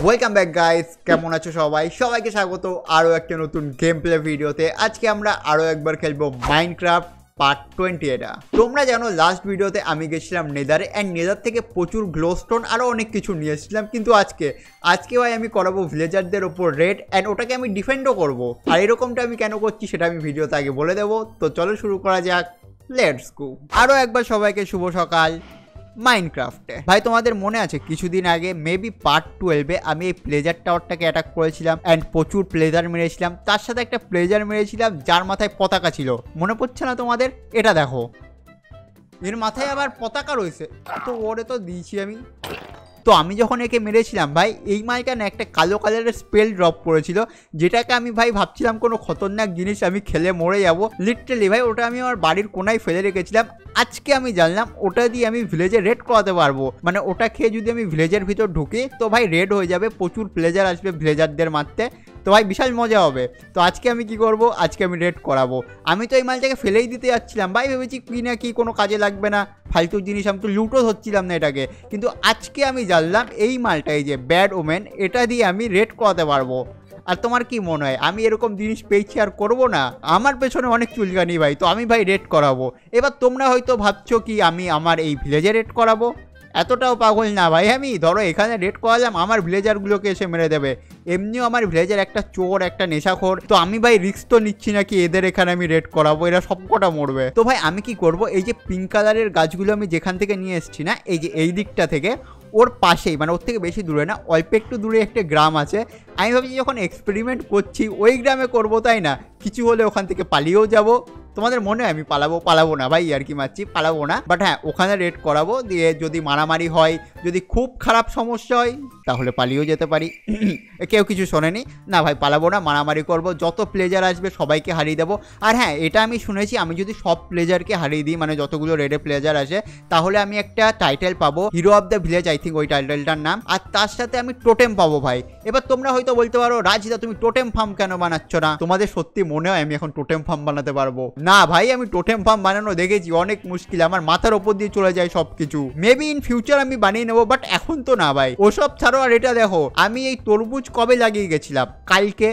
Welcome back guys, কেমন আছো সবাই? সবাইকে স্বাগত আরও একটা নতুন গেম প্লে ভিডিওতে। আজকে আমরা আরও একবার খেলবো মাইনক্রাফট পার্ট 20। এটা তোমরা জানো লাস্ট ভিডিওতে আমি গেছিলাম নেদারে, অ্যান্ড নেদার থেকে প্রচুর গ্লোস্টোন আরও অনেক কিছু নিয়ে এসেছিলাম। কিন্তু আজকে ভাই আমি করাবো ভিলেজারদের ওপর রেড, অ্যান্ড ওটাকে আমি ডিফেন্ডও করবো। আর এরকমটা আমি কেন করছি সেটা আমি ভিডিওতে আগে বলে দেবো। তো চলো শুরু করা যাক, লেটস গো। আরও একবার সবাইকে শুভ সকাল মাইনক্রাফটে। ভাই তোমাদের মনে আছে কিছুদিন আগে মেবি পার্ট 12-এ আমি এই প্লেজার টাওয়ারটাকে অ্যাটাক করেছিলাম অ্যান্ড প্রচুর প্লেজার মেরেছিলাম। তার সাথে একটা প্লেজার মেরেছিলাম যার মাথায় পতাকা ছিল, মনে পড়ছে না তোমাদের? এটা দেখো, এর মাথায় আবার পতাকা রয়েছে। তো ওরে তো দিয়েছি আমি। তো আমি যখন একে মেরেছিলাম ভাই, এই মালটা না একটা কালো কালারের স্পেল ড্রপ করেছিল, যেটাকে আমি ভাই ভাবছিলাম কোনো খতরনাক জিনিস, আমি খেলে মরে যাব লিটারালি। ভাই ওটা আমি আমার বাড়ির কোনায় ফেলে রেখেছিলাম। আজকে আমি জানলাম ওটা দিয়ে আমি ভিলেজে রেড করাতে পারবো। মানে ওটা খেয়ে যদি আমি ভিলেজের ভিতর ঢুকি তো ভাই রেড হয়ে যাবে, প্রচুর প্লেজার আসবে ভিলেজারদের মারতে। তো ভাই বিশাল মজা হবে। তো আজকে আমি কি করব, আজকে আমি রেড করাবো। আমি তো এই মালটাকে ফেলেই দিতে যাচ্ছিলাম ভাই, ভেবেছি কি না কি কোনো কাজে লাগবে না, ফালতু জিনিস, আমি তো লুটও ধরছিলাম না এটাকে। কিন্তু আজকে আমি জানলাম এই মালটাই যে ব্যাড ওমেন, এটা দিয়ে আমি রেড করাতে পারবো। আর তোমার কি মনে হয় আমি এরকম জিনিস পেয়েছি আর করবো না? আমার পেছনে অনেক চুলকানি ভাই, তো আমি ভাই রেড করাবো। এবার তোমরা হয়তো ভাবছো কি আমি আমার এই ভিলেজে রেড করাবো। এতটাও পাগল না ভাই আমি। ধরো এখানে রেড করালাম, আমার ভিলেজারগুলোকে এসে মেরে দেবে। এমনিও আমার ভিলেজার একটা চোর, একটা নেশাখোর। তো আমি ভাই রিস্ক তো নিচ্ছি না কি এদের এখানে আমি রেড করাবো, এরা সবকটা মরবে। তো ভাই আমি কি করব, এই যে পিঙ্ক কালারের গাছগুলো আমি যেখান থেকে নিয়ে এসেছি না, এই যে এই দিকটা থেকে, ওর পাশেই, মানে ওর থেকে বেশি দূরে না, অল্প একটু দূরে একটা গ্রাম আছে। আমি ভাবছি যখন এক্সপেরিমেন্ট করছি ওই গ্রামে করবো, তাই না? কিছু হলে ওখান থেকে পালিয়েও যাব। তোমাদের মনে হয় আমি পালাবো না ভাই, আর কি মারছি, পালাবো না। বাট হ্যাঁ, ওখানে রেড করাবো, দিয়ে যদি মারামারি হয়, যদি খুব খারাপ সমস্যা হয় তাহলে পালিয়েও যেতে পারি। কেউ কিছু শোনেনি না ভাই, পালাবো না, মারামারি করব, যত প্লেজার আসবে সবাইকে হারিয়ে দেবো। আর হ্যাঁ, এটা আমি শুনেছি আমি যদি সব প্লেজারকে হারিয়ে দিই, মানে যতগুলো রেডে প্লেজার আসে, তাহলে আমি একটা টাইটেল পাবো, hero of the village, I think ওই টাইটেলটার নাম। আর তার সাথে আমি টোটেম পাবো ভাই। এবার তোমরা হয়তো বলতে পারো রাজদা তুমি টোটেম ফার্ম কেন বানাচ্ছ না? তোমাদের সত্যি মনে হয় আমি এখন টোটেম ফার্ম বানাতে পারবো? না ভাই, আমি টোটেম ফার্ম বানানো দেখেছি অনেক মুশকিল, আমার মাথার ওপর দিয়ে চলে যায় সবকিছু। মেবি ইন ফিউচার আমি বানিয়ে নেবো, বাট এখন তো না ভাই, ওসব ছাড়ো। আর এটা দেখো, আমি এই তরমুজ কবে লাগিয়ে গেছিলাম? কালকে।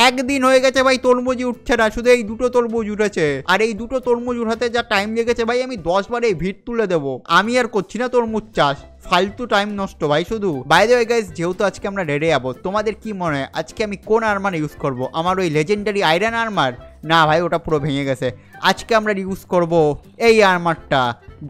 একদিন হয়ে গেছে ভাই, তরমুজই উঠছে না, শুধু এই দুটো তরমুজ উঠেছে। আর এই দুটো তরমুজ উঠাতে যা টাইম লেগেছে ভাই, আমি 10 বারে ভিড় তুলে দেবো। আমি আর করছি না তরমুজ চাষ, ফালতু টাইম নষ্ট ভাই শুধু। বাই দ্য ওয়ে গাইস, যেহেতু আজকে আমরা রেডে যাবো, তোমাদের কি মনে হয় আজকে আমি কোন আর্মার ইউজ করব? আমার ওই লেজেন্ডারি আয়রন আর্মার? না ভাই, ওটা পুরো ভেঙে গেছে। আজকে আমরা ইউজ করব এই আর্মারটা,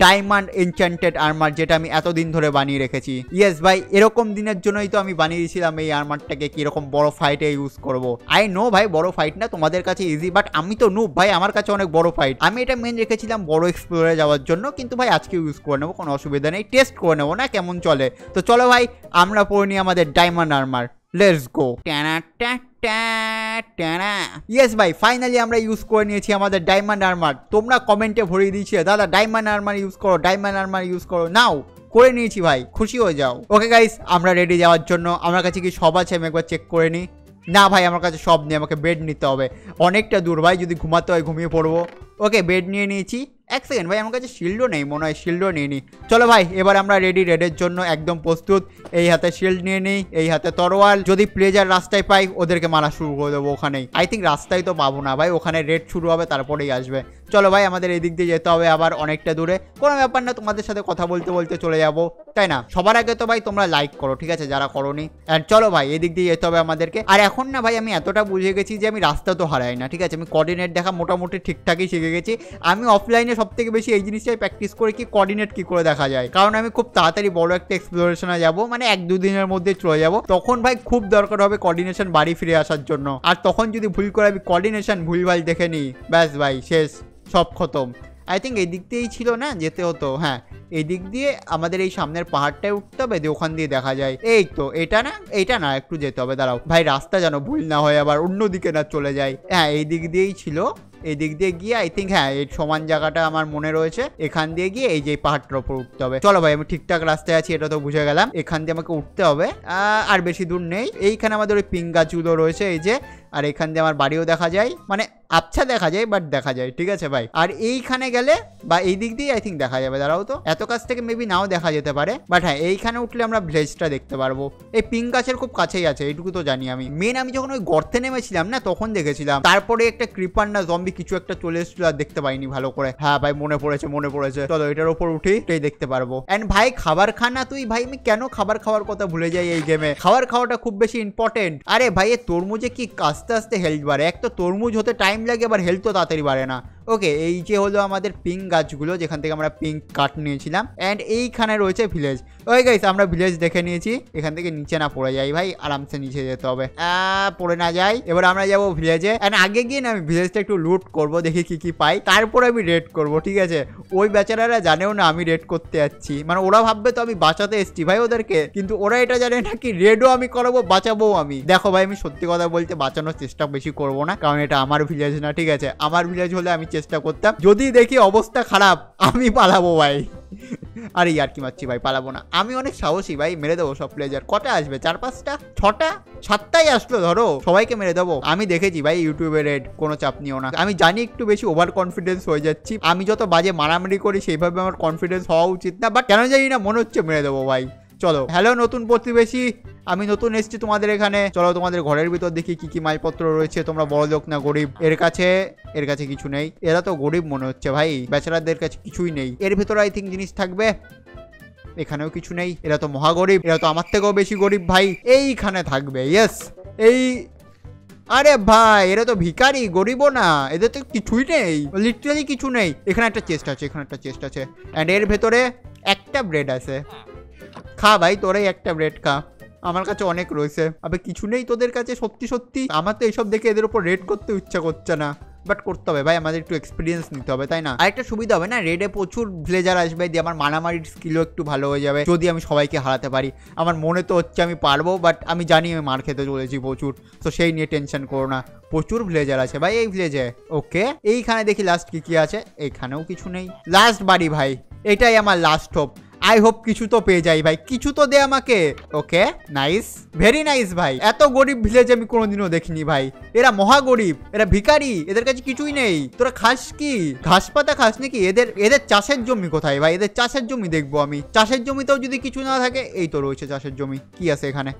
ডায়মন্ড এনচ্যান্টেড আর্মার, যেটা আমি এতদিন ধরে বানিয়ে রেখেছি। ইয়েস ভাই, এরকম দিনের জন্যই তো আমি বানিয়ে দিয়েছিলাম এই আর্মারটাকে, কিরকম বড় ফাইটে ইউজ করব। আই নো ভাই, বড় ফাইট না, তোমাদের কাছে ইজি, বাট আমি তো নুব ভাই, আমার কাছে অনেক বড় ফাইট। আমি এটা মেন রেখেছিলাম বড় এক্সপ্লোরে যাওয়ার জন্য, কিন্তু ভাই আজকে ইউজ করে নেবো, কোনো অসুবিধা নেই, টেস্ট করে নেবো না কেমন চলে। তো চলো ভাই, আমরা পরে নিই আমাদের diamond armour, let's go. Yes ভাই, ফাইনালি আমরা ইউজ করে নিয়েছি আমাদের ডায়মন্ড আর্মার। তোমরা কমেন্টে ভরিয়ে দিয়েছিলে দাদা ডায়মন্ড আর্মার ইউজ করো, ডায়মন্ড আর্মার ইউজ করো, নাও করে নিয়েছি ভাই, খুশি হয়ে যাও। ওকে গাইস, আমরা রেডি যাওয়ার জন্য। আমার কাছে কি সব আছে আমি একবার চেক করে নিই। না ভাই, আমার কাছে সব নেই, আমাকে বেড নিতে হবে, অনেকটা দূর ভাই, যদি ঘুমাতে হয় ঘুমিয়ে পড়বো। ওকে, বেড নিয়ে নিয়েছি। এক সেকেন্ড ভাই, আমার কাছে শিল্ডও নেই মনে হয়, শিল্ডও নিয়ে নিই। চলো ভাই, এবার আমরা রেডি, রেডের জন্য একদম প্রস্তুত। এই হাতে শিল্ড নিয়ে নিই, এই হাতে তরোয়াল। যদি প্লেজার রাস্তায় পাই ওদেরকে মারা শুরু করে দেবো ওখানেই। আই থিঙ্ক রাস্তায় তো পাবো না ভাই, ওখানে রেড শুরু হবে তারপরেই আসবে। চলো ভাই, আমাদের এই দিক দিয়ে যেতে হবে আবার অনেকটা দূরে। কোনো ব্যাপার না, তোমাদের সাথে কথা বলতে বলতে চলে যাবো, তাই না? সবার আগে তো ভাই তোমরা লাইক করো, ঠিক আছে, যারা করোনি। অ্যান্ড চলো ভাই, এই দিক দিয়ে যেতে হবে আমাদেরকে। আর এখন না ভাই, আমি এতটা বুঝে গেছি যে আমি রাস্তা তো হারাই না, ঠিক আছে, আমি কোঅর্ডিনেট দেখা মোটামুটি ঠিকঠাকই শিখে গেছি। আমি অফলাইনে সব থেকে বেশি এই জিনিসটাই প্র্যাকটিস করে কি কোঅর্ডিনেট কি করে দেখা যায়, কারণ আমি খুব তাড়াতাড়ি বড় একটা এক্সপ্লোরেশনে যাব, মানে 1-2 দিনের মধ্যে চলে যাব। তখন ভাই খুব দরকার হবে কোঅর্ডিনেশন বাড়ি ফিরে আসার জন্য। আর তখন যদি ভুল করে আমি কোঅর্ডিনেশন ভুলভাল দেখে নিই, ব্যাস ভাই শেষ, সব খতম। আই থিঙ্ক এই দিক দিয়েই ছিল না যেতে হতো, হ্যাঁ এই দিক দিয়ে আমাদের এই সামনের পাহাড়টায় উঠতে হবে, দিয়ে ওখান দিয়ে দেখা যায়। এই তো এটা না, এইটা না, একটু যেতে হবে, দাঁড়াও ভাই, রাস্তা যেন ভুল না হয় আবার অন্যদিকে না চলে যায়। হ্যাঁ, এই দিক দিয়েই ছিল, এই দিক দিয়ে গিয়ে আই থিঙ্ক, হ্যাঁ এই সমান জায়গাটা আমার মনে রয়েছে, এখান দিয়ে গিয়ে এই যে পাহাড়টার উপর উঠতে হবে। চলো ভাই, আমি ঠিকঠাক রাস্তায় আছি, এটা তো বুঝে গেলাম। এখান দিয়ে আমাকে উঠতে হবে, আর বেশি দূর নেই। এইখানে আমাদের ওই পিঙ্ক গাছগুলো রয়েছে, এই যে, আর এখান দিয়ে আমার বাড়িও দেখা যায়, মানে আচ্ছা দেখা যায়, বাট দেখা যায়, ঠিক আছে ভাই। আর এইখানে গেলে বা এই দিক দিয়ে আই থিঙ্ক দেখা যাবে, দাঁড়াও তো, এত কাছ থেকে মেবি নাও দেখা যেতে পারে, বাট হ্যাঁ এইখানে উঠলে আমরা ভিলেজটা দেখতে পারবো। এই পিঙ্ক গাছের খুব কাছেই আছে, এইটুকু তো জানি আমি। মেন আমি যখন ওই গর্তে নেমেছিলাম না তখন দেখেছিলাম, তারপরে একটা ক্রিপার না জম্বি কিছু একটা চলে এসেছিল আর দেখতে পাইনি ভালো করে। হ্যাঁ ভাই মনে পড়েছে। চলো এটার উপর উঠি, এটাই দেখতে পারবো। এন্ড ভাই খাবার খানা তুই, ভাই আমি কেন খাবার খাওয়ার কথা ভুলে যাই এই গেমে। খাবার খাওয়াটা খুব বেশি ইম্পর্টেন্ট। আরে ভাই এই তরমুজে কি আস্তে আস্তে হেলথ বাড়ে, এক তো তরমুজ হতে টাইম লাগে, আবার হেলথ তো তাড়াতাড়ি বাড়ে না। ওকে, এই যে হলো আমাদের পিঙ্ক গাছগুলো যেখান থেকে আমরা পিঙ্ক কাঠ নিয়েছিলাম। অ্যান্ড এইখানে রয়েছে ভিলেজ। ওই গাইস আমরা ভিলেজ দেখে নিয়েছি, এখান থেকে নিচে না পড়ে যাই ভাই, আরামসে নিচে যেতে হবে, পড়ে না যাই। এবার আমরা যাবো ভিলেজে। অ্যান্ড আগে গিয়ে না আমি ভিলেজটা একটু লুট করবো, দেখি কি কি পাই, তারপর আমি রেড করবো, ঠিক আছে। ওই বেচারারা জানেও না আমি রেড করতে যাচ্ছি, মানে ওরা ভাববে তো আমি বাঁচাতে এসছি ভাই ওদেরকে, কিন্তু ওরা এটা জানে না কি রেডও আমি করাবো, বাঁচাবো আমি। দেখো ভাই আমি সত্যি কথা বলতে বাঁচানোর চেষ্টা বেশি করবো না, কারণ এটা আমার ভিলেজ না, ঠিক আছে। আমার ভিলেজ হলে আমি চেষ্টা করতাম, যদি দেখি অবস্থা খারাপ আমি পালাবো ভাই। আরে ইয়ার কি মারছি ভাই, পালাবো না, আমি অনেক সাহসী ভাই, মেরে দেবো সব প্লেজার। কটা আসবে? 4-5টা 6টা 7টাই আসলো, ধরো সবাইকে মেরে দেবো। আমি দেখেছি ভাই ইউটিউবে রেড, কোনো চাপ নিও না। আমি জানি একটু বেশি ওভার কনফিডেন্স হয়ে যাচ্ছি, আমি যত বাজে মারামারি করি সেইভাবে আমার কনফিডেন্স হওয়া উচিত না, বাট কেন জানি না মনে হচ্ছে মেরে দেবো ভাই। চলো, হ্যালো নতুন প্রতিবেশী, আমি নতুন এসেছি তোমাদের এখানে। চলো তোমাদের ঘরের ভিতর দেখি কি কি মালপত্র রয়েছে। তোমরা বড় লোক না গরিব? এর কাছে কিছু নেই। এরা তো গরিব মনে হচ্ছে ভাই, বেচারাদের কাছে কিছুই নেই। এর ভিতরে আই থিঙ্ক জিনিস থাকবে, এখানেও কিছু নেই। এরা তো মহা গরিব, এরা তো আমার থেকেও বেশি গরিব ভাই। এইখানে থাকবে, ইয়েস। এই আরে ভাই এরা তো ভিখারি, গরিবও না, এদের তো কিছুই নেই, লিটারালি কিছু নেই। এখানে একটা চেস্ট আছে, অ্যান্ড এর ভেতরে একটা ব্রেড আছে। খা ভাই তোরাই একটা ব্রেড খা, আমার কাছে অনেক রয়েছে। আবে কিছু নেই তোদের কাছে? সত্যি সত্যি আমার তো এইসব দেখে এদের উপর রেড করতে ইচ্ছা করছে না, বাট করতে হবে ভাই, আমাদের একটু এক্সপিরিয়েন্স নিতে হবে, তাই না? আরেকটা সুবিধা হবে না, রেডে প্রচুর ভিলেজার আসবে, দিয়ে আমার মারামারির স্কিলও একটু ভালো হয়ে যাবে যদি আমি সবাইকে হারাতে পারি। আমার মনে তো হচ্ছে আমি পারবো, বাট আমি জানি আমি মার খেতে চলেছি প্রচুর, তো সেই নিয়ে টেনশন করো না। প্রচুর ভিলেজার আছে ভাই এই ভিলেজে। ওকে, এইখানে দেখি লাস্ট কি কি আছে। এখানেও কিছু নেই, লাস্ট বাড়ি ভাই, এটাই আমার লাস্ট হোপ। আই হোপ কিছু তো পেয়ে যাই ভাই, কিছু তো দে আমাকে। ওকে নাইস, ভেরি নাইস ভাই। এত গরিব ভিলেজ আমি কোনোদিনও দেখিনি ভাই, এরা মহা গরিব, এরা ভিখারি, এদের কাছে কিছুই নেই। তোরা খাস কি? ঘাস পাতা খাস নাকি? এদের চাষের জমি কোথায় ভাই? এদের চাষের জমি দেখবো আমি। চাষের জমিতেও যদি কিছু না থাকে, এই তো রয়েছে চাষের জমি। কি আছে এখানে?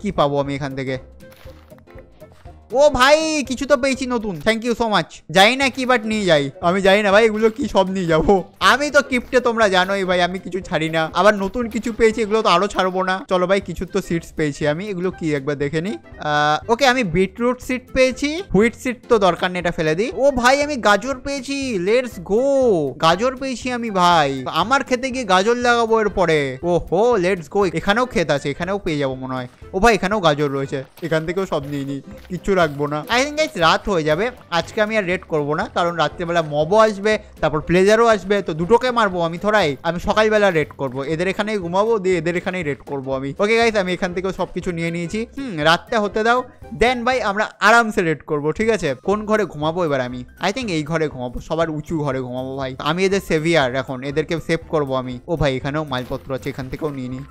কি পাবো আমি এখান থেকে? ও ভাই কিছু তো পেয়েছি নতুন, থ্যাংক ইউ সো মাচ। যাই না কি, বাট নিয়ে যাই। আমি জানি না ভাই এগুলো কি, সব নিয়ে যাবো আমি তো কিপ্টে, তোমরা জানোই ভাই আমি কিছু ছাড়ি না। আবার নতুন কিছু পেয়েছি, এগুলো তো আরো ছাড়বো না। চলো ভাই কিছু তো সিডস পেয়েছি আমি, এগুলো কি একবার দেখে নি। ওকে আমি বিটরুট সিড পেয়েছি, হুইট সিড তো দরকার নেই, এটা ফেলে দিই। ও ভাই আমি গাজর পেয়েছি, লেটস গো। গাজর পেয়েছি আমি ভাই, আমার খেতে গিয়ে গাজর লাগাবো এরপরে। ও হো লেটস গো। এখানেও ক্ষেত আছে, এখানেও পেয়ে যাবো মনে হয়। ও ভাই এখানেও গাজর রয়েছে, এখান থেকেও সব নিয়ে নি, কিচ্ছু রাখবো না। আই থিঙ্ক গাইস রাত হয়ে যাবে আজকে, আমি আর রেড করবো না, কারণ রাত্রেবেলা মবও আসবে, তারপর প্লেজারও আসবে, তো দুটোকে মারবো আমি থোড়াই। আমি সকালবেলা রেড করবো, এদের এখানেই ঘুমাবো, দিয়ে এদের এখানেই রেড করবো আমি। ওকে গাইস আমি এখান থেকেও সবকিছু নিয়ে নিয়েছি। রাতটা হতে দাও, দেন ভাই আমরা আরামসে রেড করবো, ঠিক আছে। কোন ঘরে ঘুমাবো এবার? আমি আই থিঙ্ক এই ঘরে ঘুমাবো, সবার উঁচু ঘরে ঘুমাবো ভাই। আমি এদের সেভিয়ার, এখন এদেরকে সেভ করবো আমি। ও ভাই এখানেও মালপত্র আছে, এখান থেকেও নিয়ে নিই,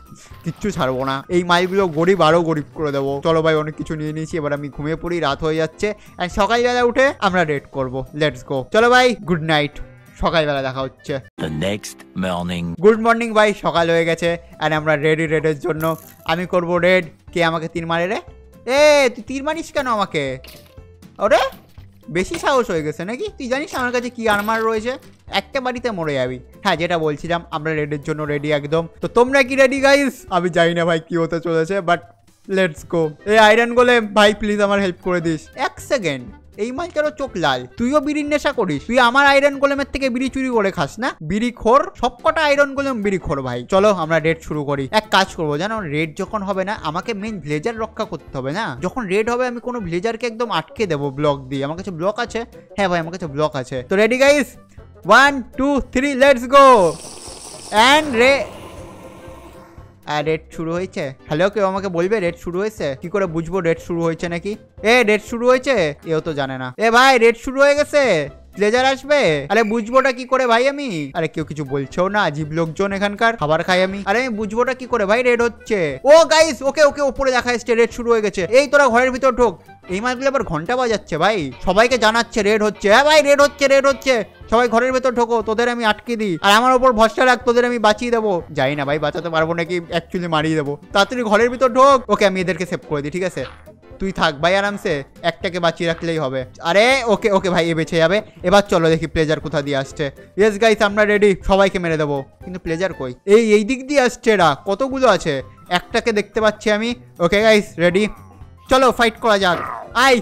কিচ্ছু ছাড়বো না। এই মালগুলো গরিব আরো গরিব করে দেবো। চলো ভাই অনেক কিছু নিয়ে নিয়েছি, এবার আমি ঘুমিয়ে পড়ি, রাত হয়ে যাচ্ছে। এন্ড সকালবেলা উঠে আমরা রেড করবো, লেটস গো। চলো ভাই গুড নাইট, সকালবেলা দেখা হচ্ছে। গুড মর্নিং ভাই, সকাল হয়ে গেছে এন্ড আমরা রেডি রেডের জন্য। আমি করব রেড। কে আমাকে তীর মারে রে? এ তুই তীর মারিস কেন আমাকে? ওরে বেশি সাহস হয়ে গেছে নাকি? তুই জানিস আমার কাছে কি আর্মার রয়েছে? একটা বাড়িতে মরে যাবি। হ্যাঁ যেটা বলছিলাম, আমরা রেডের জন্য রেডি একদম। তো তোমরা কি রেডি গাইস? আমি জানি না ভাই কি হতে চলেছে, বাট লেটস গো। এই আয়রন গোলেম ভাই প্লিজ আমার হেল্প করে দিস। এক সেকেন্ড, এই মালটারও চোখ লাল। তুইও বিড়ির নেশা করিস? তুই আমার আয়রন গোলেমের থেকে বিড়ি চুরি করে খাস না? বিড়ি খোর, সবকটা আয়রন গোলেম বিড়ি খোর ভাই। চলো আমরা রেড শুরু করি। এক কাজ করবো জানো, রেড যখন হবে না, আমাকে মেন ভিলেজার রক্ষা করতে হবে না। যখন রেড হবে আমি কোনো ভিলেজারকে একদম আটকে দেবো ব্লক দিয়ে। আমার কাছে ব্লক আছে, হ্যাঁ ভাই আমার কাছে ব্লক আছে। তো ready guys, 1 2 3 let's go. And red শুরু হয়েছে। হ্যালো কেউ আমাকে বলবে রেড শুরু হয়েছে? কি করে বুঝবো রেড শুরু হয়েছে নাকি? রেড শুরু হয়েছে, এও তো জানে না। ভাই রেড শুরু হয়ে গেছে, প্লেজার আসবে। আরে বুঝবোটা কি করে ভাই আমি? আরে কেউ কিছু বলছেও না, আজীব লোকজন এখানকার, খাবার খাই আমি। আরে আমি বুঝবোটা কি করে ভাই রেড হচ্ছে? ও গাইস ওকে ওকে, ওপরে দেখা এসছে রেড শুরু হয়ে গেছে। এই তোরা ঘরের ভিতর ঢোক, এই মালগুলো আবার ঘন্টা বাজাচ্ছে ভাই, সবাইকে জানাচ্ছে রেড হচ্ছে। হ্যাঁ ভাই রেড হচ্ছে রেড হচ্ছে, সবাই ঘরের ভেতর ঢোকো, তোদের আমি আটকে দিই, আর আমার ওপর ভরসা রাখ, তোদের আমি বাঁচিয়ে দেবো। যাই না ভাই, বাঁচাতে পারবো নাকি, অ্যাকচুয়ালি মারিয়ে দেবো। তাড়াতাড়ি ঘরের ভিতর ঢোক। ওকে আমি এদেরকে সেভ করে দিই, ঠিক আছে তুই থাক ভাই আরামসে, একটাকে বাঁচিয়ে রাখলেই হবে। আরে ওকে ওকে ভাই, এ বেঁচে যাবে। এবার চলো দেখি প্লেজার কোথা দিয়ে আসছে। ইয়েস গাইস আমরা রেডি, সবাইকে মেরে দেবো। কিন্তু প্লেজার কই? এই দিক দিয়ে আসছে এরা, কতগুলো আছে, একটাকে দেখতে পাচ্ছি আমি। ওকে গাইস রেডি, চলো ফাইট করা যাক। আই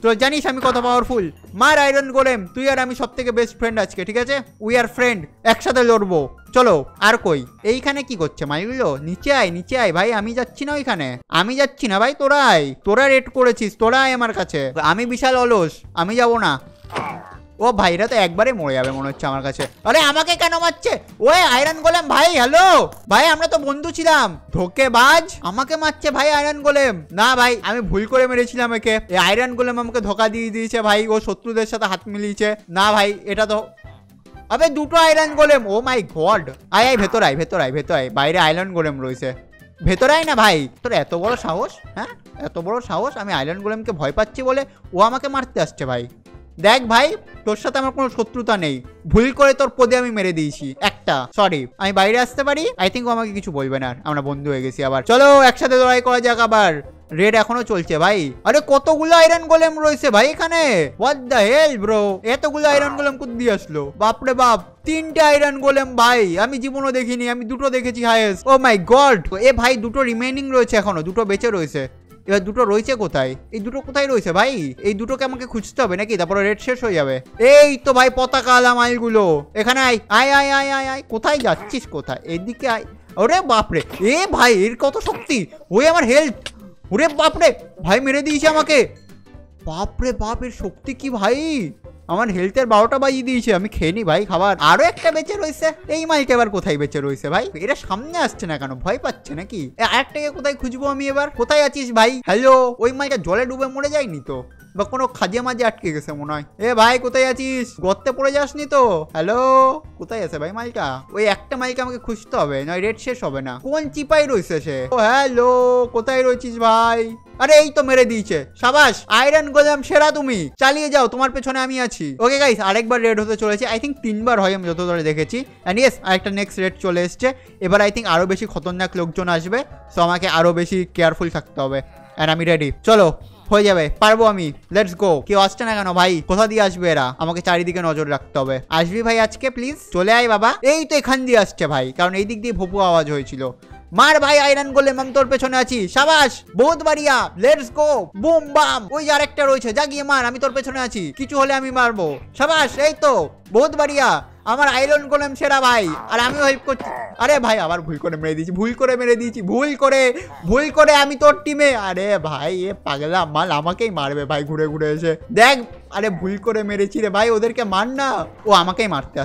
তো জানিস আমি কত পাওয়ারফুল। মার আয়রন গোলেম, তুই আর আমি সব থেকে বেস্ট ফ্রেন্ড আজকে, ঠিক আছে উই আর ফ্রেন্ড, একসাথে লড়বো। চলো। আর কই এইখানে কি করছে মাইগুলো? নিচে আয় নিচে আয় ভাই, আমি যাচ্ছি না ওইখানে, আমি যাচ্ছি না ভাই, তোরা আয়, তোরা রেড করেছিস, তোরা আয় আমার কাছে, আমি বিশাল অলস, আমি যাব না। ও ভাইরা তো একবারে মরে যাবে মনে হচ্ছে আমার কাছে। আরে আমাকে কেন মারছে? ওই আয়রন গোলেম ভাই, হ্যালো ভাই, আমরা তো বন্ধু ছিলাম, ধোকেবাজ আমাকে মারছে ভাই আয়রন গোলেম। না ভাই আমি ভুল করে মেরেছিলাম একে, এই আয়রন গোলেম আমাকে ধোকা দিয়ে দিয়েছে ভাই, ও শত্রুদের সাথে হাত মিলিয়েছে। না ভাই এটা তো, আবে দুটো আয়রন গোলেম, ও মাই গড। আয় আয় ভেতর আয় ভেতর আয় ভেতর আয়, বাইরে আয়রন গোলেম রয়েছে, ভেতরে আয় না ভাই। তোর এত বড় সাহস? হ্যাঁ এত বড় সাহস, আমি আয়রন গোলেমকে ভয় পাচ্ছি বলে ও আমাকে মারতে আসছে ভাই। দেখ ভাই তোর সাথে আমার কোনো শত্রুতা নেই, ভুল করে তোর পদে আমি মেরে দিয়েছি একটা, সরি। আমি বাইরে আসতে পারি? আই থিঙ্ক ও আমাকে কিছু বলবে না, আমরা বন্ধু হয়ে গেছি আবার। চলো একসাথে লড়াই করা যাক আবার। রেড এখনো চলছে ভাই। আরে কতগুলো আয়রন গোলেম রয়েছে ভাই এখানে, হোয়াট দ্য হেল ব্রো, এতগুলো আয়রন গোলেম কোথা দিয়ে আসলো? বাপরে বাপ, 3টে আয়রন গোলেম ভাই, আমি জীবনও দেখিনি, আমি দুটো দেখেছি হাইয়েস্ট। ও মাই গড, এ ভাই দুটো রিমেইনিং রয়েছে এখনো, দুটো বেঁচে রয়েছে। এবার দুটো রয়েছে কোথায়? এই দুটো কোথায় রয়েছে ভাই? এই দুটোকে আমাকে খুঁজতে হবে নাকি, তারপরে রেড শেষ হয়ে যাবে। এই তো ভাই পতাকা আলা মাইলগুলো, এখানে আয় আয় আয় আয় আয় আয়, কোথায় যাচ্ছিস কোথায়? এদিকে আয়। ওরে বাপরে, এ ভাই এর কত শক্তি, ওই আমার হেলথ, ওরে বাপরে ভাই মেরে দিয়েছে আমাকে। বাপরে বাপ, এর শক্তি কি ভাই, আমার হেলথের 12টা বাজিয়ে দিয়েছে। আমি খেয়ে নি ভাই খাবার। আরো একটা বেঁচে রয়েছে, এই মাইকে আবার কোথায় বেঁচে রয়েছে ভাই? এরা সামনে আসছে না কেন, ভয় পাচ্ছে নাকি? আরেকটাকে কোথায় খুঁজবো আমি এবার? কোথায় আছিস ভাই? হ্যালো, ওই মাইটা জলে ডুবে মরে যায়নি তো, বা কোনো খাজে মাঝে আটকে গেছে মনে হয়। এ ভাই কোথায় আছিস? গর্তে পড়ে যাসনি তো? হ্যালো, কোথায় আছে ভাই মাইলটা? ওই একটা মাইলকে আমাকে খুঁজতে হবে, নয় রেড শেষ হবে না। কোন চিপাই রয়েছে সে? ও হ্যালো, কোথায় রয়েছিস ভাই? আরে এই তো মেরে দিয়েছে, সাবাস আয়রন গোলেম সেরা, তুমি চালিয়ে যাও, তোমার পেছনে আমি আছি। ওকে গাইস আরেকবার রেড হতে চলেছে, আই থিঙ্ক 3বার হয় আমি যতদূর দেখেছি। অ্যান্ড ইয়েস আরেকটা নেক্সট রেড চলে এসছে। এবার আই থিঙ্ক আরো বেশি খতরনাক লোকজন আসবে, সো আমাকে আরো বেশি কেয়ারফুল থাকতে হবে। অ্যান্ড আমি রেডি, চলো হয়ে যাবে, পারবো আমি, লেটস গো। কেউ আসছে না কেন ভাই? কোথা দিয়ে আসবে এরা? আমাকে চারিদিকে নজর রাখতে হবে। আসবি ভাই আজকে প্লিজ, চলে আয় বাবা। এই তো এখান দিয়ে আসছে ভাই, কারণ এই দিক দিয়ে ভোপু আওয়াজ হয়েছিল। মার ভাই আয়রন গোলেম, আমি তোর পেছনে আছি, সাবাস বহুত বাড়িয়া, লেটস গো, বুম বাম। ওই যে আরেকটা রয়েছে, জাগিয়ে মার, আমি তোর পেছনে আছি, কিছু হলে আমি মারবো, সাবাস। এই তো বহুত বাড়িয়া, আমার আয়রন গোলেম সেরা ভাই, আর আমিও হেল্প করছি। আরে ভাই আবার ভুল করে মেরে দিয়েছি, ভুল করে আমি তোর টিমে। আরে ভাই এ পাগলা মাল আমাকেই মারবে ভাই, ঘুরে ঘুরে এসে দেখ। আরে ভুল করে মেরেছি রে ভাই, ওদেরকে মার না। ও আমাকেই মারতে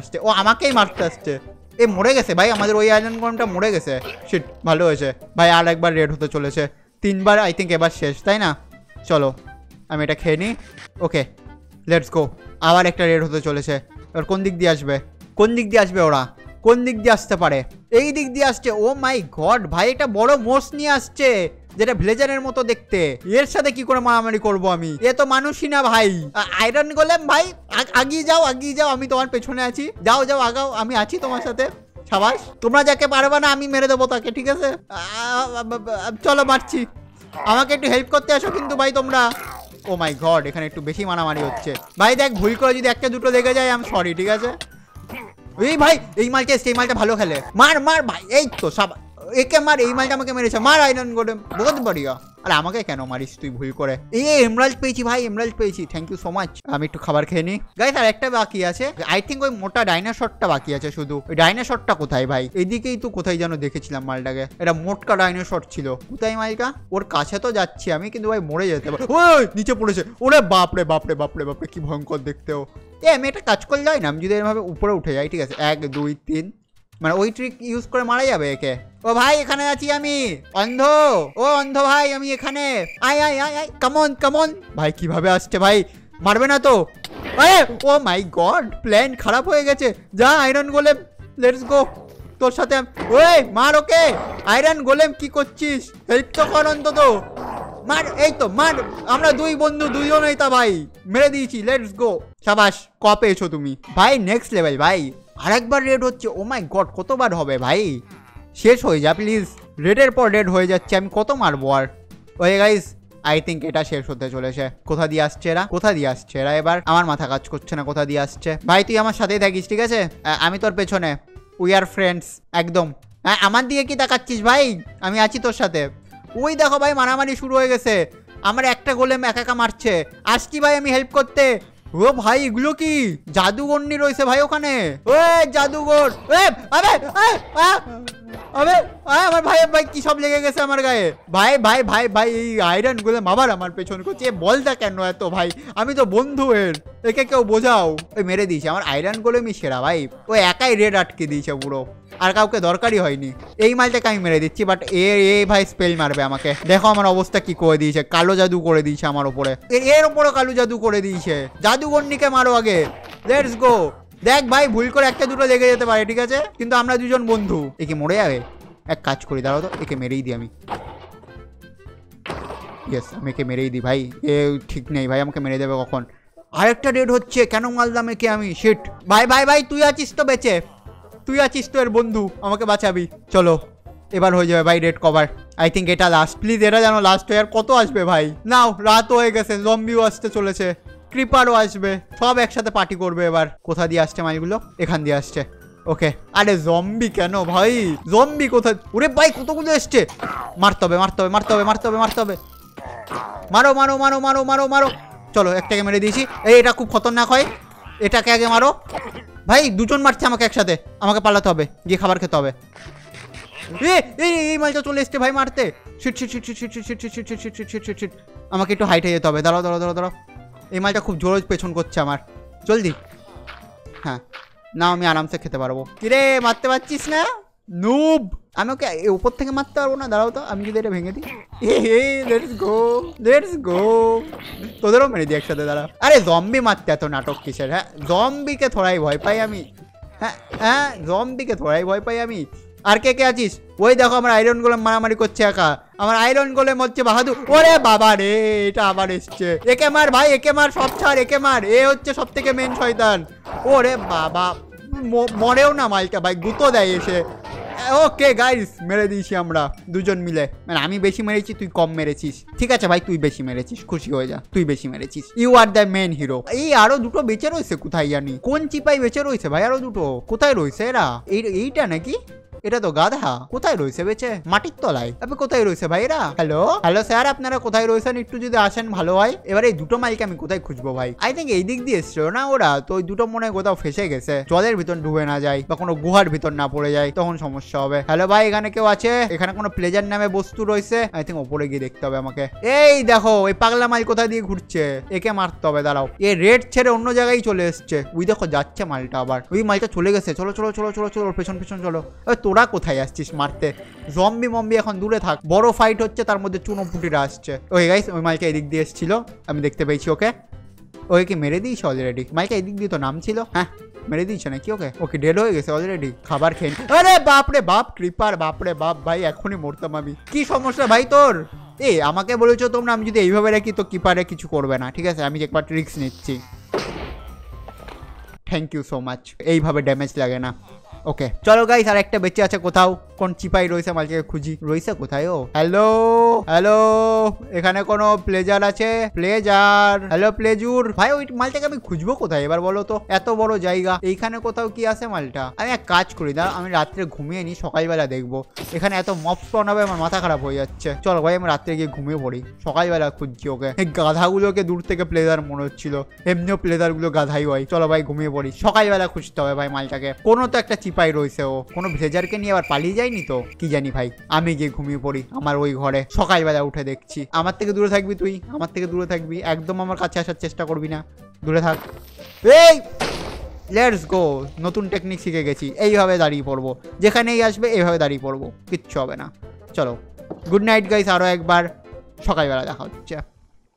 আসছে, এ মরে গেছে ভাই, আমাদের ওই আয়রন গোলেমটা মরে গেছে। শিট, ভালো হয়েছে ভাই, আর একবার রেড হতে চলেছে। 3বার আই থিঙ্ক এবার শেষ, তাই না? চলো আমি এটা খেয়ে নিই। ওকে লেটস গো, আবার একটা রেড হতে চলেছে। এবার কোন দিক দিয়ে আসবে? ওরা কোন দিক দিয়ে আসতে পারে? এই দিক দিয়ে আসছে। ও মাই গড ভাই, এটা বড় মোষ নিয়ে আসছে, যেটা ভিলেজারের মতো দেখতে। এর সাথে কি করে মারামারি করবো আমি? এ তো মানুষই না ভাই। আয়রন গোলেম ভাই আগিয়ে যাও, আমি তোমার পেছনে আছি, যাও আগাও, আমি আছি তোমার সাথে, সাবাস। তোমরা যাকে পারবে না আমি মেরে দেবো তাকে, ঠিক আছে? চলো মারছি, আমাকে একটু হেল্প করতে আসো কিন্তু ভাই তোমরা। ও মাই গড, এখানে একটু বেশি মারামারি হচ্ছে ভাই। দেখ ভুল করে যদি একটা দুটো লেগে যায় আমি সরি, ঠিক আছে? এই ভাই এই মালটা এসছে, এই মালটা ভালো খেলে, মার ভাই। এই তো সব একে মার, এই মালটা আমাকে মেরেছে, মার আয়রন গোলেম, বহুত বড়িয়া। আরে আমাকে কেন মারিস তুই ভুল করে? এমরাল্ড পেয়েছি ভাই, থ্যাংক ইউ সো মাচ। আমি একটু খাবার খেয়ে নিই গাইস। আর একটা বাকি আছে, আই থিঙ্ক ওই মোটা ডাইনোসরটা বাকি আছে শুধু। ওই ডাইনোসরটা কোথায় ভাই? এইদিকেই তো কোথায় যেন দেখেছিলাম মালটাকে, এটা মোটকা ডাইনোসর ছিল। কোথায় মালটা? ওর কাছে তো যাচ্ছি আমি, কিন্তু ভাই মরে যেতে পারে। ওই নিচে পড়েছে, ওরে বাপরে কি ভয়ঙ্কর দেখতেও। আমি একটা কাজ করলে হয় না, আমি যদি এভাবে উপরে উঠে যাই, ঠিক আছে 1 2 3, মানে ওই ট্রিক ইউজ করে মারা যাবে একে। ও ভাই এখানে আছি আমি, অন্ধ ভাই, আমি এখানে, আয় কামন। ভাই কিভাবে আসছে ভাই, মারবে না তো? আরে ও মাই গড, প্ল্যান খারাপ হয়ে গেছে। যা আয়রন গোলেম, লেটস গো, তোর সাথে। ওই মার ওকে। আয়রন গোলেম কি করছিস? হেল্প তো কর অন্তত। মার, এই তো মার। আমরা দুই বন্ধু, দুইজনেই তা ভাই। মেরে দিয়েছি, লেটস গো। শাবাশ, ক পেয়েছো তুমি ভাই, নেক্সট লেভেল ভাই। আরেকবার রেড হচ্ছে, ও মাই গড, কতবার হবে ভাই? শেষ হয়ে যা প্লিজ। রেডের পর রেড হয়ে যাচ্ছে, আমি কত মারবো আর? ওই গাইস, আই থিঙ্ক এটা শেষ হতে চলেছে। কোথা দিয়ে আসছে এরা? কোথা দিয়ে আসছে এরা? এবার আমার মাথা কাজ করছে না, কোথা দিয়ে আসছে। ভাই তুই আমার সাথেই থাকিস, ঠিক আছে? আমি তোর পেছনে, উই আর ফ্রেন্ডস একদম। আমার দিকে কি তাকাচ্ছিস ভাই? আমি আছি তোর সাথে। ওই দেখো ভাই, মারামারি শুরু হয়ে গেছে। আমার একটা গোলেম একা একা মারছে। আসছি ভাই আমি হেল্প করতে। ও ভাই, এগুলো কি জাদুগন্ডি রয়েছে ভাই ওখানে? ও জাদুগর, আবে আবে আমার ভাই ভাই কি সব লেগে গেছে আমার গায়ে। ভাই ভাই ভাই ভাই, এই আয়রন গুলো আবার আমার পেছন করছে। বলটা কেন এত ভাই? আমি তো বন্ধু এর, একে কেউ বোঝাও। ওই মেরে দিয়েছে আমার আয়রন গুলো, আমি সেরা ভাই। ও একাই রেড আটকে দিয়েছে পুরো, আর কাউকে দরকারই হয়নি। এই মালটাকে আমি মেরে দিচ্ছি, বাট এ ভাই স্পেল মারবে আমাকে। দেখো আমার অবস্থা কি করে দিয়েছে, কালো জাদু করে দিয়েছে আমার উপরে। এর উপরে কালো জাদু করে দিয়েছে। জাদুগন্ডিকে মারো আগে, লেটস গো। দেখ ভাই, ভুল করে একটা দুটো লেগে যেতে পারে, ঠিক আছে, কিন্তু আমরা দুজন বন্ধু। একে মরে যাবে? এক কাজ করি, দাঁড়াও তো, একে মেরেই দিই আমি। ইয়েস, আমি একে মেরেই দিই ভাই। এ ঠিক নেই ভাই, আমাকে মেরে দেবে কখন। আরেকটা রেড হচ্ছে, কেন মারলাম একে আমি? শিট। ভাই ভাই ভাই, তুই আছিস তো বেঁচে? তুই আছিস তো এর বন্ধু, আমাকে বাঁচাবি। চলো, এবার হয়ে যাবে ভাই রেড কভার। আই থিঙ্ক এটা লাস্ট, প্লিজ এটা যেন লাস্ট হয়। আর কত আসবে ভাই? নাও, রাত হয়ে গেছে, জম্বিও আসতে চলেছে, ক্রিপারও আসবে, সব একসাথে পার্টি করবে এবার। কোথা দিয়ে আসছে মাইলগুলো? এখান দিয়ে আসছে। ওকে। আরে জম্বি কেন ভাই? জম্বি কোথায়? ওরে ভাই, কতগুলো এসছে। মারতে হবে মারতে হবে মারতে হবে মারতে হবে মারতে হবে। মারো মারো মারো মারো মারো মারো। চলো, একটাকে মেরে দিয়েছি। এটা খুব খতরনাক হয়, এটাকে আগে মারো। ভাই দুজন মারছে আমাকে একসাথে, আমাকে পালাতে হবে, গিয়ে খাবার খেতে হবে। এই মালটা চলে এসছে ভাই মারতে। Shit shit shit shit shit shit shit shit shit shit shit shit shit shit. আমাকে একটু হাইটে যেতে হবে। দাঁড়াও দাঁড়াও দাঁড়াও দাঁড়াও। এই মালটা খুব জোর পেছন করছে আমার, জলদি। হ্যাঁ, না আমি আরামসে খেতে পারবো। কিরে, মারতে পারছিস না নুব? আমি ওকে উপর থেকে মারতে পারবো না? দাঁড়াও তো, আমি যদি এটা ভেঙে দিই। Let's go let's go. তোদেরও মেরে দিই একসাথে, দাঁড়া। আরে জম্বি মারতে এত নাটক কিসের? হ্যাঁ, জম্বিকে থোড়াই ভয় পাই আমি। হ্যাঁ হ্যাঁ, জম্বিকে থোড়াই ভয় পাই আমি। আর কে কে আছিস? ওই দেখো আমার আয়রন গোলেম মারামারি করছে একা। আমার আয়রন গোলেম হচ্ছে বাহাদুর। ওরে বাবা রে, এটা আবার এসছে। একে মার ভাই, একে মার, সব ছাড়, একে মার। এ হচ্ছে সব থেকে মেন শয়তান। ওরে বাবা, মরেও না মালটা ভাই, গুঁতো দেয় এসে। ওকে গাইস, মেরে দিয়েছি আমরা দুজন মিলে। মানে আমি বেশি মেরেছি, তুই কম মেরেছিস। ঠিক আছে ভাই, তুই বেশি মেরেছিস, খুশি হয়ে যা, তুই বেশি মেরেছিস। You are the main hero. এই আরো দুটো বেঁচে রয়েছে, কোথায় জানি কোন চিপাই বেঁচে রয়েছে ভাই। আরো দুটো কোথায় রয়েছে এরা? এইটা নাকি? এটা তো গাধা। কোথায় রয়েছে বেঁচে? মাটির তলায়। আপনি কোথায় রয়েছে ভাই এরা? হ্যালো হ্যালো স্যার, আপনারা কোথায় রয়েছেন? একটু যদি আসেন ভালো হয়। এবার এই দুটো মাইকে আমি কোথায় খুঁজবো ভাই? আই থিঙ্ক এই দিক দিয়ে এসছো না ওরা, তো ওই দুটো মনে হয় কোথাও ফেসে গেছে, জলের ভিতর ডুবে না যায় বা কোনো গুহার ভিতর না পড়ে যায়, তখন সমস্যা হবে। হ্যালো ভাই, এখানে কেউ আছে? এখানে কোনো প্লেজার নামে বস্তু রয়েছে? আই থিঙ্ক ওপরে গিয়ে দেখতে হবে আমাকে। এই দেখো, ওই পাগলা মাল কোথায় দিয়ে ঘুরছে, একে মারতে হবে। দাঁড়াও, এ রেড ছেড়ে অন্য জায়গায় চলে এসছে। ওই দেখো যাচ্ছে মালটা আবার, ওই মালটা চলে গেছে। চলো চলো চলো চলো চলো, পেছন পেছন চলো। তোরা কোথায় আসছিস মারতে? জম্বি মম্বি এখন দূরে থাক, বড় ফাইট হচ্ছে, তার মধ্যে চুনোপুটিরা আসছে। ওই গাইস, ওই মালটা এদিক দিয়ে এসেছিল, আমি দেখতে পেয়েছি ওকে। ওকে কি মেরে দিয়েছে অলরেডি? মালটা এদিক দিয়ে তো নাম ছিল। হ্যাঁ, মেরে দিয়েছে নাকি ওকে? ওকে ডেড হয়ে গেছে অলরেডি, খাবার খেয়ে। আরে বাপরে বাপ, ক্রিপার, বাপরে বাপ ভাই, এখনই মরতাম আমি। কি সমস্যা ভাই তোর? আমাকে বলেছো তোমরা আমি যদি এইভাবে রাখি তো কিপারে কিছু করবে না, ঠিক আছে? আমি একবার ট্রিক্স নিচ্ছি। Thank you so much. এইভাবে ড্যামেজ লাগে না। ওকে চলো গাইস, আর একটা বেঁচে আছে কোথাও। কোন চিপাই রয়েছে, মালটাকে খুঁজি। রয়েছে কোথায় ও? হ্যালো হ্যালো, এখানে কোনো প্লেজার আছে? প্লেজার, হ্যালো প্লেজুর ভাই, ওই মালটাকে আমি খুঁজবো কোথায় এবার বলো তো? এত বড় জায়গা, এইখানে কোথাও কি আছে মালটা? আমি এক কাজ করি, না আমি রাত্রে ঘুমিয়ে নি, সকালবেলা দেখবো। এখানে এত মপ স্পন হবে, আমার মাথা খারাপ হয়ে যাচ্ছে। চলো ভাই, আমি রাত্রে গিয়ে ঘুমিয়ে পড়ি, সকালবেলা খুঁজছি ওকে। এই গাধাগুলোকে দূর থেকে প্লেজার মনে হচ্ছিল, এমনিও প্লেজার গুলো গাধাই হয়। চলো ভাই ঘুমিয়ে পড়ি, সকালবেলা খুঁজতে হবে ভাই মালটাকে। কোনো তো একটা চিপাই রয়েছে, ও কোনো ভিলেজারকে নিয়ে আবার পালিয়ে যায়নি তো? কি জানি ভাই, আমি গিয়ে ঘুমিয়ে পড়ি আমার ওই ঘরে। সকালবেলা উঠে দেখছি। আমার থেকে দূরে থাকবি তুই, আমার থেকে দূরে থাকবি, একদম আমার কাছে আসার চেষ্টা করবি না, দূরে থাক। এই লেটস গো, নতুন টেকনিক শিখে গেছি, এইভাবে দাঁড়িয়ে পড়বো, যেখানেই আসবে এইভাবে দাঁড়িয়ে পড়বো, কিচ্ছু হবে না। চলো, গুড নাইট গাইস, আরো একবার সকালবেলা দেখা হচ্ছে,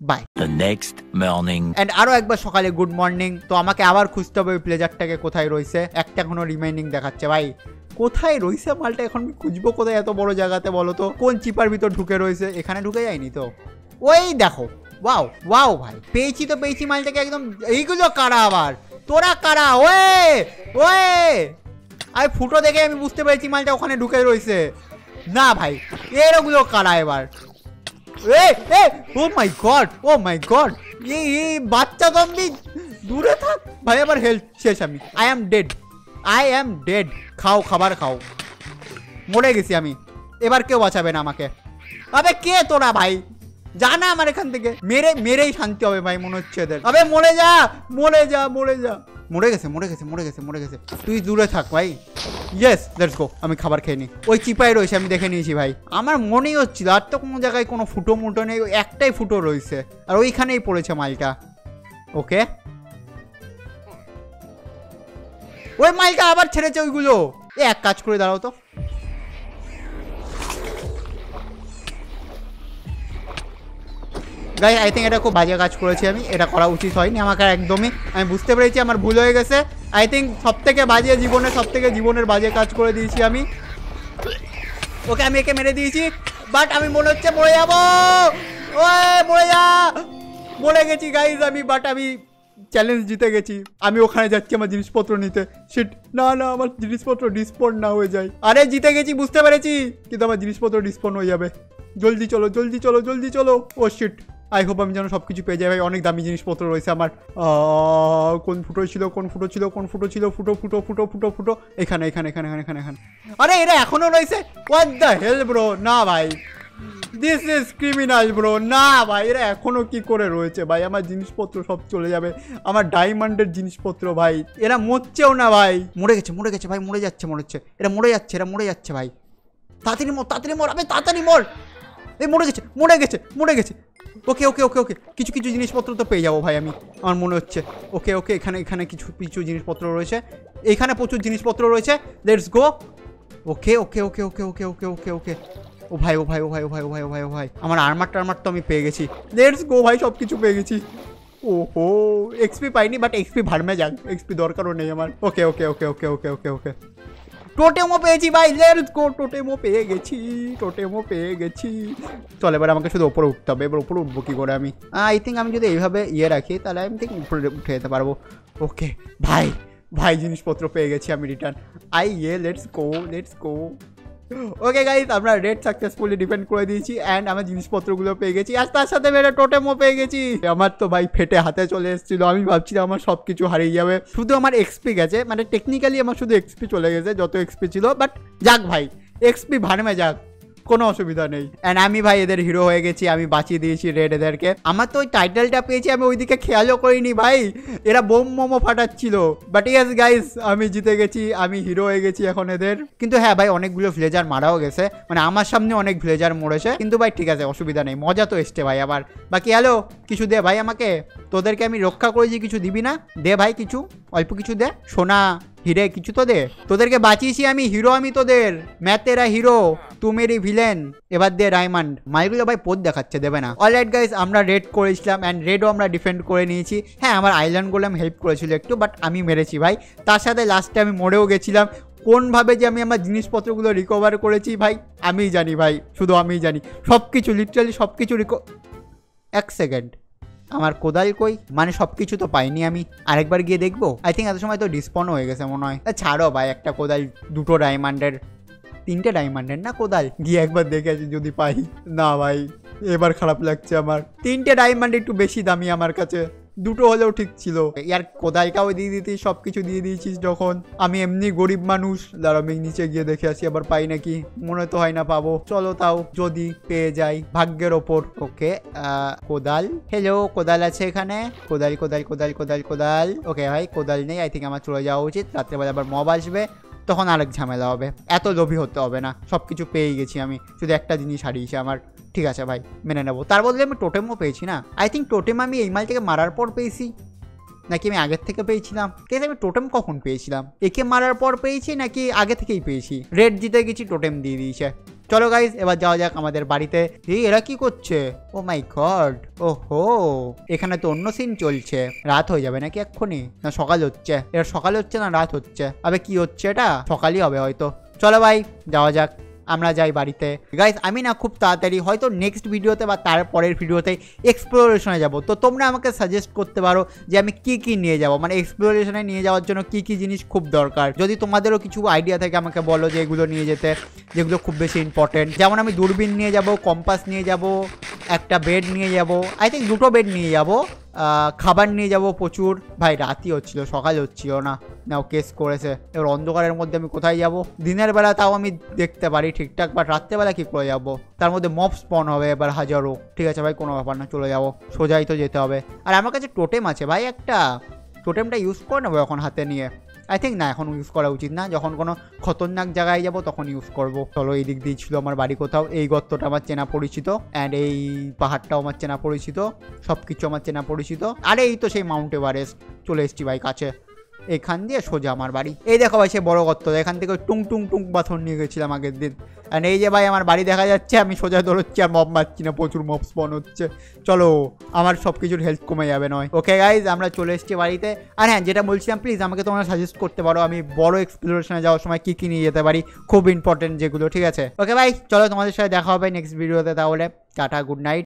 bye. The next morning. And আরো একবার সকালে গুড মর্নিং। তো আমাকে আবার খুঁজতে হবে ওই প্লেজারটাকে, কোথায় রয়েছে। একটা কোনো রিমাইনিং দেখাচ্ছে ভাই, কোথায় রয়েছে মালটা? এখন খুঁজবো কোথায় এত বড় জায়গাতে বলো তো? কোন চিপার ভিতর ঢুকে রয়েছে? এখানে ঢুকে যায়নি তো? ওই দেখো, ওয়াও ওয়াও ভাই, পেয়েছি তো পেয়েছি মালটাকে একদম। এইগুলো কারা আবার, তোরা কারা? ওয়ে ওয়ে, আরে ফুটো দেখে আমি বুঝতে পেরেছি মালটা ওখানে ঢুকে রয়েছে। না ভাই, এরগুলো কারা এবার? ও মাই গড, ও মাই গড, এই বাচ্চা জম্বি দূরে থাক ভাই। আবার হেলথ শেষ, আমি আই অ্যাম ডেড। খাও, খাবার খাও। মরে গেছি আমি, এবার কেউ বাঁচাবে না আমাকে। আবে কে তোরা ভাই? জানা আমার এখান থেকে মেরেই শান্তি হবে ভাই মনে হচ্ছে এদের। আবে মরে যা, মরে যা, মরে যা। মরে গেছে, মরে গেছে, মরে গেছে, মরে গেছে। তুই দূরে থাক ভাই। Yes, let's go. আমি খাবার খেয়ে নিই। ওই চিপাই রয়েছে, আমি দেখে নিয়েছি ভাই। আমার মনেই হচ্ছিল আর তো কোনো জায়গায় কোনো ফুটো মুটো নেই, একটাই ফুটো রয়েছে আর ওইখানেই পড়েছে মালটা। ওকে, ওই মালটা আবার ছেড়েছে ওইগুলো। এক কাজ করে দাঁড়াও তো। গাইস আই থিঙ্ক এটা খুব বাজে কাজ করেছি আমি, এটা করা উচিত হয়নি আমাকে একদমই। আমি বুঝতে পেরেছি আমার ভুল হয়ে গেছে। আই থিঙ্ক জীবনের বাজে কাজ করে দিয়েছি আমি। ওকে, আমি একে মেরে দিয়েছি, বাট আমি মনে হচ্ছে মরে যাবো। ওই মরে যা, মরে গেছি গাইস আমি। বাট আমি চ্যালেঞ্জ জিতে গেছি। আমি ওখানে যাচ্ছি আমার জিনিসপত্র নিতে। শিট, না না, আমার জিনিসপত্র ডিসপন না হয়ে যায়। আরে জিতে গেছি বুঝতে পেরেছি, কিন্তু আমার জিনিসপত্র ডিসপন হয়ে যাবে। জলদি চলো, জলদি চলো, জলদি চলো। ও শিট, আই হোপ আমি যেন সব কিছু পেয়ে যাই ভাই। অনেক দামি জিনিসপত্র রয়েছে আমার। কোন ফুটো ছিল, কোন ফুটো ছিল, কোন ফুটো ছিল? ফুটো ফুটো ফুটো ফুটো ফুটো, এখানে এখানে এখানে এখানে এখানে। আরে এরা এখনো রয়েছে? What the hell bro? না ভাই, দিস ইজ ক্রিমিনাল ব্রো। না ভাই, এরা এখনো কি করে রয়েছে ভাই? আমার জিনিসপত্র সব চলে যাবে, আমার ডায়মন্ডের জিনিসপত্র ভাই। এরা মরছেও না ভাই। মরে গেছে, মরে গেছে ভাই, মরে যাচ্ছে মনে হচ্ছে। এরা মরে যাচ্ছে, এরা মরে যাচ্ছে ভাই। তাড়াতাড়ি মর, তাড়াতাড়ি মর, আবে তাড়াতাড়ি মর। এই মরে গেছে, মরে গেছে, মরে গেছে। ওকে ওকে ওকে ওকে, কিছু কিছু জিনিসপত্র তো পেয়ে যাবো ভাই আমি, আমার মনে হচ্ছে। ওকে ওকে, এখানে এখানে কিছু কিছু জিনিসপত্র রয়েছে, এইখানে প্রচুর জিনিসপত্র রয়েছে। Let's go. ওকে ওকে ওকে ওকে ওকে ওকে ওকে ওকে। ও ভাই, ও ভাই, ও ভাই, ও ভাই, ও ভাই, ও ভাই, ও ভাই, আমার আর্মার টার্মার তো আমি পেয়ে গেছি। লেটস গো ভাই, সব কিছু পেয়ে গেছি। ওহো, এক্সপি পাইনি, বাট এক্সপি ভাড়মে যাক, এক্সপি দরকারও নেই আমার। ওকে ওকে ওকে ওকে ওকে ওকে ওকে, টোটেমও পেয়েছি ভাই। লেটস গো, টোটেমও পেয়ে গেছি, টোটেমও পেয়ে গেছি। চল এবার আমাকে শুধু ওপরে উঠতে হবে। এবার ওপরে উঠবো কী করে আমি? আই থিঙ্ক আমি যদি এইভাবে রাখি তাহলে আমি ঠিক উপরে উঠে যেতে পারবো। ওকে ভাই, ভাই জিনিসপত্র পেয়ে গেছি আমি return. Let's go, let's go. Okay guys, আমরা রেড সাকসেসফুলি ডিফেন্ড করে দিয়েছি অ্যান্ড আমার জিনিসপত্রগুলো পেয়ে গেছি, আর তার সাথে মেরে টোটেমও পেয়ে গেছি। আমার তো ভাই ফেটে হাতে চলে এসেছিল, আমি ভাবছিলাম আমার সব কিছু হারিয়ে যাবে। শুধু আমার এক্সপি গেছে, মানে টেকনিক্যালি আমার শুধু এক্সপি চলে গেছে, যত এক্সপি ছিল। বাট যাক ভাই, এক্সপি ভাড়মে যাক, কোনো অসুবিধা নেই। অ্যান্ড আমি ভাই এদের হিরো হয়ে গেছি, আমি বাঁচিয়ে দিয়েছি রেড এদেরকে। আমার তো ওই টাইটেলটা পেয়েছি, আমি ওইদিকে খেয়ালও করিনি ভাই, এরা বোম মোমো ফাটাচ্ছিল। বাট ইয়েস গাইস, আমি জিতে গেছি, আমি হিরো হয়ে গেছি এখন এদের। কিন্তু হ্যাঁ ভাই, অনেকগুলো ভিলেজার মারাও গেছে, মানে আমার সামনে অনেক ভিলেজার মরেছে। কিন্তু ভাই ঠিক আছে, অসুবিধা নেই, মজা তো এসছে ভাই আবার। বাকি হ্যালো, কিছু দে ভাই আমাকে, তোদেরকে আমি রক্ষা করেছি, কিছু দিবি না? দে ভাই কিছু, অল্প কিছু দে, সোনা হিরে কিছু তো দে। তোদেরকে বাঁচিয়েছি আমি, হিরো আমি তোদের। ম্যাথেরা হিরো, তু মেরি ভিলেন। এবার দে ডায়মন্ড। মাইগুলো ভাই পোদ দেখাচ্ছে, দেবে না। অলরাইট গাইস, আমরা রেড করেছিলাম অ্যান্ড রেডও আমরা ডিফেন্ড করে নিয়েছি। হ্যাঁ, আমার আইল্যান্ড গোলেম হেল্প করেছিল একটু, বাট আমি মেরেছি ভাই। তার সাথে লাস্টে আমি মরেও গেছিলাম। কোনভাবে যে আমি আমার জিনিসপত্রগুলো রিকভার করেছি ভাই আমিই জানি ভাই, শুধু আমিই জানি। সব কিছু লিটারালি সব কিছু এক সেকেন্ড, আমার কোদাল কই? মানে সব কিছু তো পাইনি আমি, আরেকবার গিয়ে দেখবো। আই থিঙ্ক এত সময় তো ডিসপন হয়ে গেছে মনে হয়। ছাড়ো ভাই, একটা কোদাল, দুটো ডায়মন্ডের, তিনটে ডায়মন্ডের না কোদাল, গিয়ে একবার দেখে আসি যদি পাই। না ভাই, এবার খারাপ লাগছে আমার। তিনটে ডায়মন্ড একটু বেশি দামি আমার কাছে, দুটো হলেও ঠিক ছিল। ইয়ার কোদালটাও দিয়ে দিতিস, সব কিছু দিয়ে দিয়েছিস যখন। আমি এমনি গরিব মানুষ। দাঁড়া, আমি নিচে গিয়ে দেখে আসি আবার পাই নাকি। মনে তো হয় না পাবো, চলো তাও যদি পেয়ে যাই, ভাগ্যের ওপর। ওকে, কোদাল, হ্যালো, কোদাল আছে এখানে? কোদাল কোদাল কোদাল কোদাল কোদাল। ওকে ভাই, কোদাল নেই। আই থিঙ্ক আমার চলে যাওয়া উচিত, রাত্রেবেলা আবার মব আসবে, তখন আরেক ঝামেলা হবে। এত লোভী হতে হবে না, সব কিছু পেয়েই গেছি আমি, শুধু একটা জিনিস হারিয়েছি আমার। ঠিক আছে ভাই, মেনে নেবো। তার বদলে আমি টোটেমও পেয়েছি না? আই থিঙ্ক টোটেম আমি এই মাল থেকে মারার পর পেয়েছি, নাকি আমি আগের থেকে পেয়েছিলাম? ঠিক আছে, আমি টোটেম কখন পেয়েছিলাম? একে মারার পর পেয়েছি নাকি আগে থেকেই পেয়েছি? রেড জিতে গেছি, টোটেম দিয়ে দিয়েছে। চলো গাইজ, এবার যাওয়া যাক আমাদের বাড়িতে। এই এরা কি করছে? ও মাই গড, ওহো, এখানে তো অন্য সিন চলছে। রাত হয়ে যাবে নাকি এক্ষুনি? না সকাল হচ্ছে? এটা সকাল হচ্ছে না রাত হচ্ছে? আবে কি হচ্ছে এটা? সকালই হবে হয়তো। চলো ভাই, যাওয়া যাক। আমরা যাই বাড়িতে। গাইস আমি না খুব তাড়াতাড়ি হয়তো নেক্সট ভিডিওতে বা তার পরের ভিডিওতে এক্সপ্লোরেশনে যাব, তো তোমরা আমাকে সাজেস্ট করতে পারো যে আমি কি কি নিয়ে যাব, মানে এক্সপ্লোরেশনে নিয়ে যাওয়ার জন্য কি কি জিনিস খুব দরকার। যদি তোমাদেরও কিছু আইডিয়া থাকে আমাকে বলো যে এগুলো নিয়ে যেতে, যেগুলো খুব বেশি ইম্পর্টেন্ট। যেমন আমি দূরবীন নিয়ে যাব, কম্পাস নিয়ে যাব, একটা বেড নিয়ে যাব, আই থিঙ্ক 2টো বেড নিয়ে যাব, খাবার নিয়ে যাব প্রচুর। ভাই রাতই হচ্ছিল, সকাল হচ্ছিল না, নাও কেস করেছে। এবার অন্ধকারের মধ্যে আমি কোথায় যাব? দিনের বেলা তাও আমি দেখতে পারি ঠিকঠাক, বাট রাত্রেবেলা কি করে যাব? তার মধ্যে মব স্পন হবে এবার হাজারো। ঠিক আছে ভাই, কোনো ব্যাপার না, চলে যাবো, সোজাই তো যেতে হবে। আর আমার কাছে টোটেম আছে ভাই একটা, টোটেমটা ইউজ করে নেবো এখন হাতে নিয়ে। আই থিঙ্ক না, এখন ইউজ করা উচিত না, যখন কোনো খতরনাক জায়গায় যাব তখন ইউজ করবো। চলো, এই দিক দিয়ে ছিল আমার বাড়ি কোথাও, এই গর্তটা আমার চেনা পরিচিত, অ্যান্ড এই পাহাড়টাও আমার চেনা পরিচিত, সব কিছু আমার চেনা পরিচিত। আরে এই তো সেই মাউন্ট এভারেস্ট, চলে এসছি ভাই কাছে। এখান দিয়ে সোজা আমার বাড়ি। এই দেখো ভাই সে বড় গর্ত, এখান থেকে টুং টুং টুং পাথর নিয়ে গেছিলাম আগের দিন। অ্যান্ড এই যে ভাই আমার বাড়ি দেখা যাচ্ছে, আমি সোজা দৌড়চ্ছি আর মব মারছি না, প্রচুর মব স্পন হচ্ছে। চলো, আমার সব কিছুর হেলথ কমে যাবে নয়। ওকে গাইজ, আমরা চলে এসেছি বাড়িতে। আর হ্যাঁ, যেটা বলছিলাম, প্লিজ আমাকে তোমরা সাজেস্ট করতে পারো আমি বড় এক্সপ্লোরেশনে যাওয়ার সময় কী কী নিয়ে যেতে পারি, খুব ইম্পর্টেন্ট যেগুলো। ঠিক আছে, ওকে ভাই, চলো তোমাদের সাথে দেখা হবে নেক্সট ভিডিওতে। তাহলে টাটা, গুড নাইট।